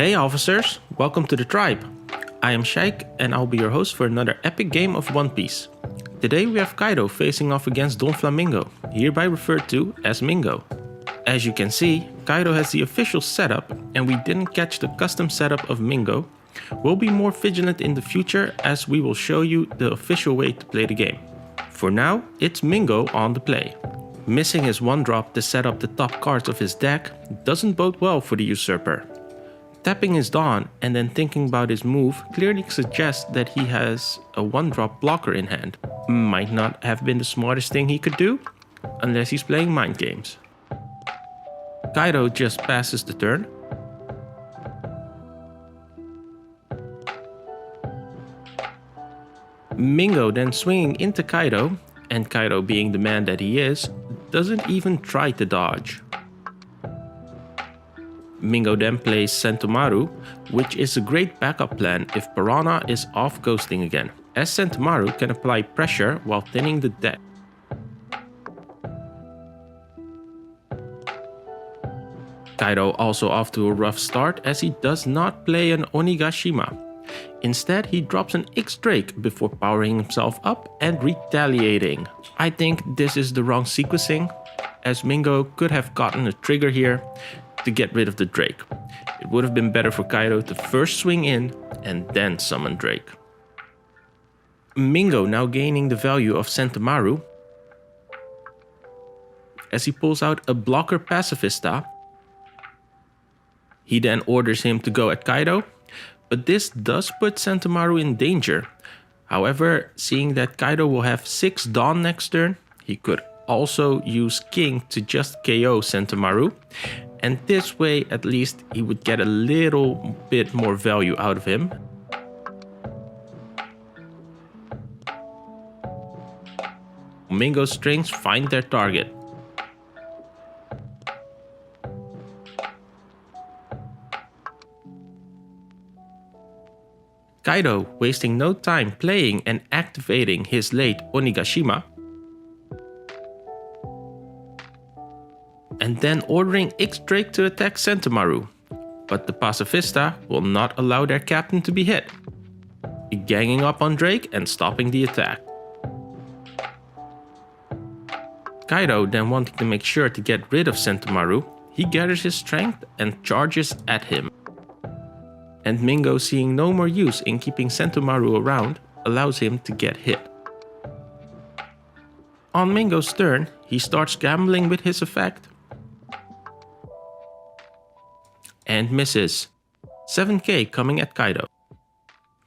Hey officers, welcome to the tribe. I am Shaik and I'll be your host for another epic game of One Piece. Today we have Kaido facing off against Doflamingo, hereby referred to as Mingo. As you can see, Kaido has the official setup and we didn't catch the custom setup of Mingo. We'll be more vigilant in the future as we will show you the official way to play the game. For now, it's Mingo on the play. Missing his one drop to set up the top cards of his deck doesn't bode well for the usurper. Tapping his Dawn and then thinking about his move clearly suggests that he has a one-drop blocker in hand. Might not have been the smartest thing he could do, unless he's playing mind games. Kaido just passes the turn. Mingo then swinging into Kaido, and Kaido being the man that he is, doesn't even try to dodge. Mingo then plays Sentomaru, which is a great backup plan if Piranha is off ghosting again, as Sentomaru can apply pressure while thinning the deck. Kaido also off to a rough start as he does not play an Onigashima. Instead, he drops an X-Drake before powering himself up and retaliating. I think this is the wrong sequencing, as Mingo could have gotten a trigger here to get rid of the Drake. It would have been better for Kaido to first swing in and then summon Drake. Mingo now gaining the value of Sentomaru as he pulls out a blocker Pacifista. He then orders him to go at Kaido, but this does put Sentomaru in danger. However, seeing that Kaido will have 6 Dawn next turn, he could also use King to just KO Sentomaru, and this way at least he would get a little bit more value out of him. Mingo's strings find their target. Kaido wasting no time playing and activating his late Onigashima, and then ordering X-Drake to attack Sentomaru, but the Pacifista will not allow their captain to be hit, ganging up on Drake and stopping the attack. Kaido then wanting to make sure to get rid of Sentomaru, he gathers his strength and charges at him. And Mingo, seeing no more use in keeping Sentomaru around, allows him to get hit. On Mingo's turn, he starts gambling with his effect and misses. 7k coming at Kaido.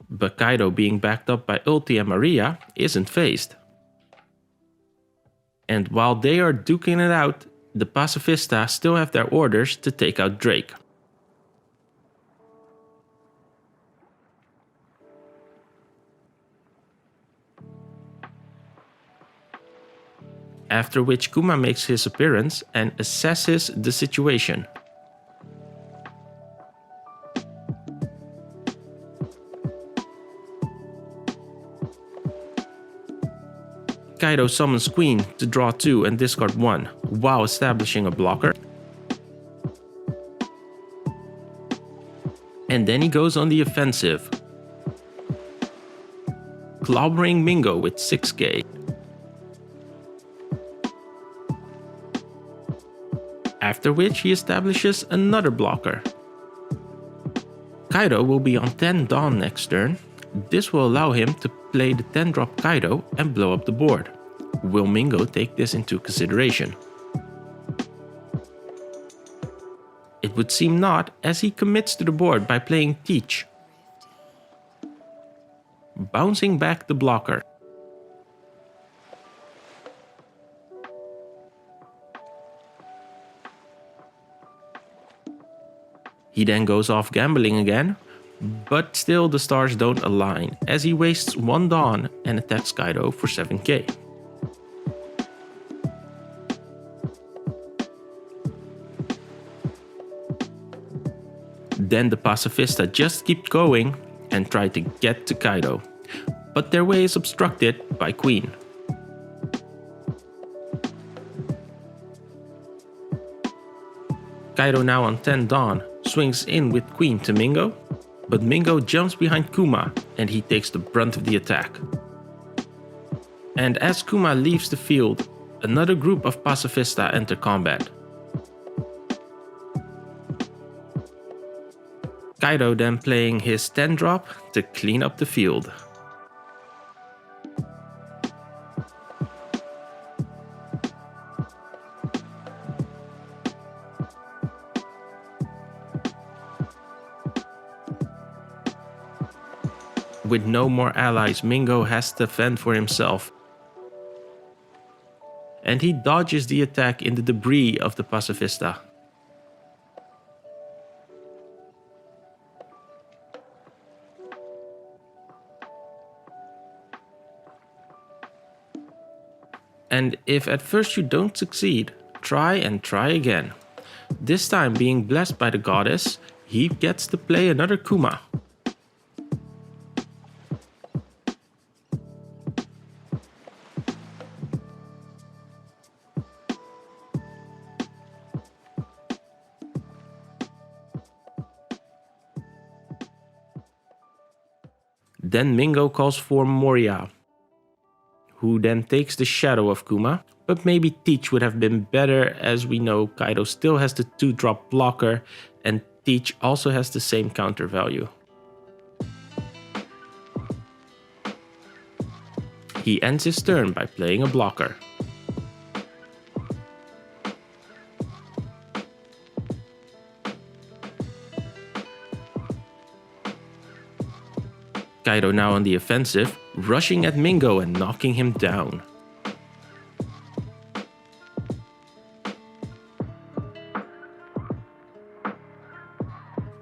But Kaido, being backed up by Ulti and Maria, isn't phased. And while they are duking it out, the Pacifista still have their orders to take out Drake. After which Kuma makes his appearance and assesses the situation. Kaido summons Queen to draw 2 and discard 1 while establishing a blocker. And then he goes on the offensive, clobbering Mingo with 6k. After which he establishes another blocker. Kaido will be on 10 Dawn next turn. This will allow him to play the 10 drop Kaido and blow up the board. Will Mingo take this into consideration? It would seem not, as he commits to the board by playing Teach, bouncing back the blocker. He then goes off gambling again, but still the stars don't align as he wastes 1 Dawn and attacks Kaido for 7k. Then the Pacifista just keep going and try to get to Kaido, but their way is obstructed by Queen. Kaido now on 10 Dawn, swings in with Queen to Mingo, but Mingo jumps behind Kuma and he takes the brunt of the attack. And as Kuma leaves the field, another group of Pacifista enter combat. Kaido then playing his 10 drop to clean up the field. With no more allies, Mingo has to fend for himself. And he dodges the attack in the debris of the Pacifista. And if at first you don't succeed, try and try again. This time being blessed by the goddess, he gets to play another Kuma. Then Mingo calls for Moria, who then takes the shadow of Kuma, but maybe Teach would have been better, as we know Kaido still has the 2-drop blocker and Teach also has the same counter value. He ends his turn by playing a blocker. Kaido now on the offensive, rushing at Mingo and knocking him down.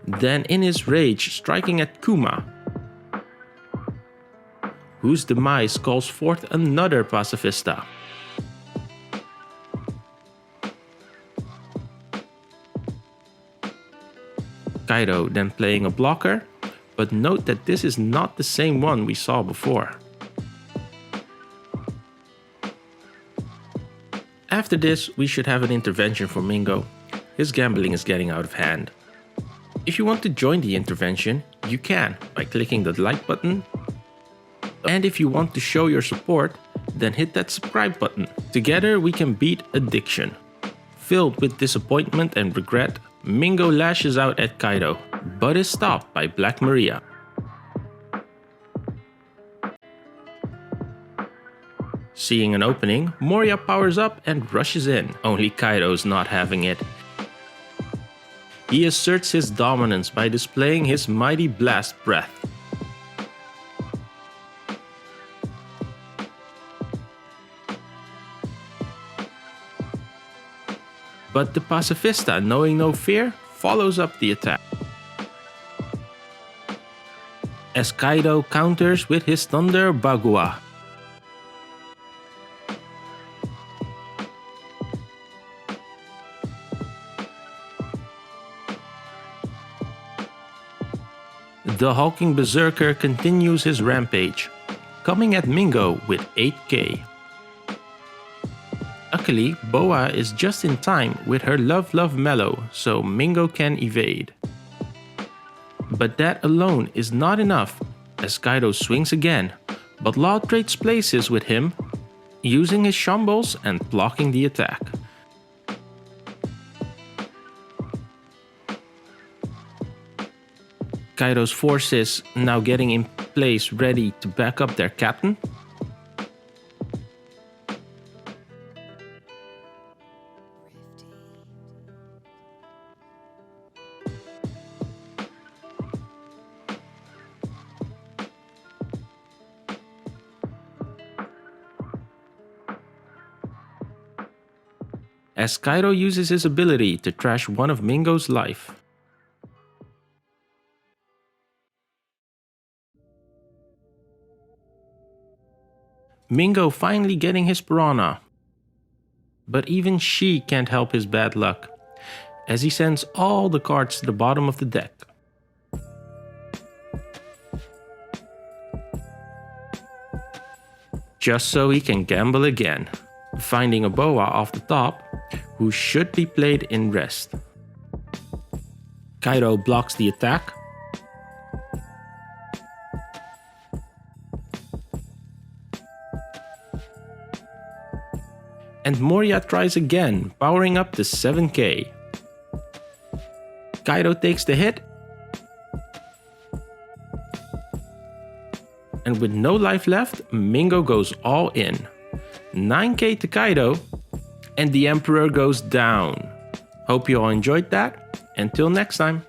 Then in his rage, striking at Kuma, whose demise calls forth another Pacifista. Kaido then playing a blocker, but note that this is not the same one we saw before. After this, we should have an intervention for Mingo. His gambling is getting out of hand. If you want to join the intervention, you can by clicking the like button. And if you want to show your support, then hit that subscribe button. Together we can beat addiction. Filled with disappointment and regret, Mingo lashes out at Kaido, but is stopped by Black Maria. Seeing an opening, Moria powers up and rushes in, only Kaido's not having it. He asserts his dominance by displaying his mighty blast breath. But the Pacifista, knowing no fear, follows up the attack. As Kaido counters with his Thunder Bagua. The hulking berserker continues his rampage, coming at Mingo with 8k. Luckily, Boa is just in time with her Love Love Mellow, so Mingo can evade. But that alone is not enough, as Kaido swings again, but Law trades places with him, using his Shambles and blocking the attack. Kaido's forces now getting in place ready to back up their captain. As Kaido uses his ability to trash one of Mingo's life. Mingo finally getting his piranha. But even she can't help his bad luck, as he sends all the cards to the bottom of the deck. Just so he can gamble again, finding a Boa off the top, who should be played in rest. Kaido blocks the attack. And Moria tries again, powering up to 7k. Kaido takes the hit. And with no life left, Mingo goes all in. 9k to Kaido, and the Emperor goes down. Hope you all enjoyed that. Until next time.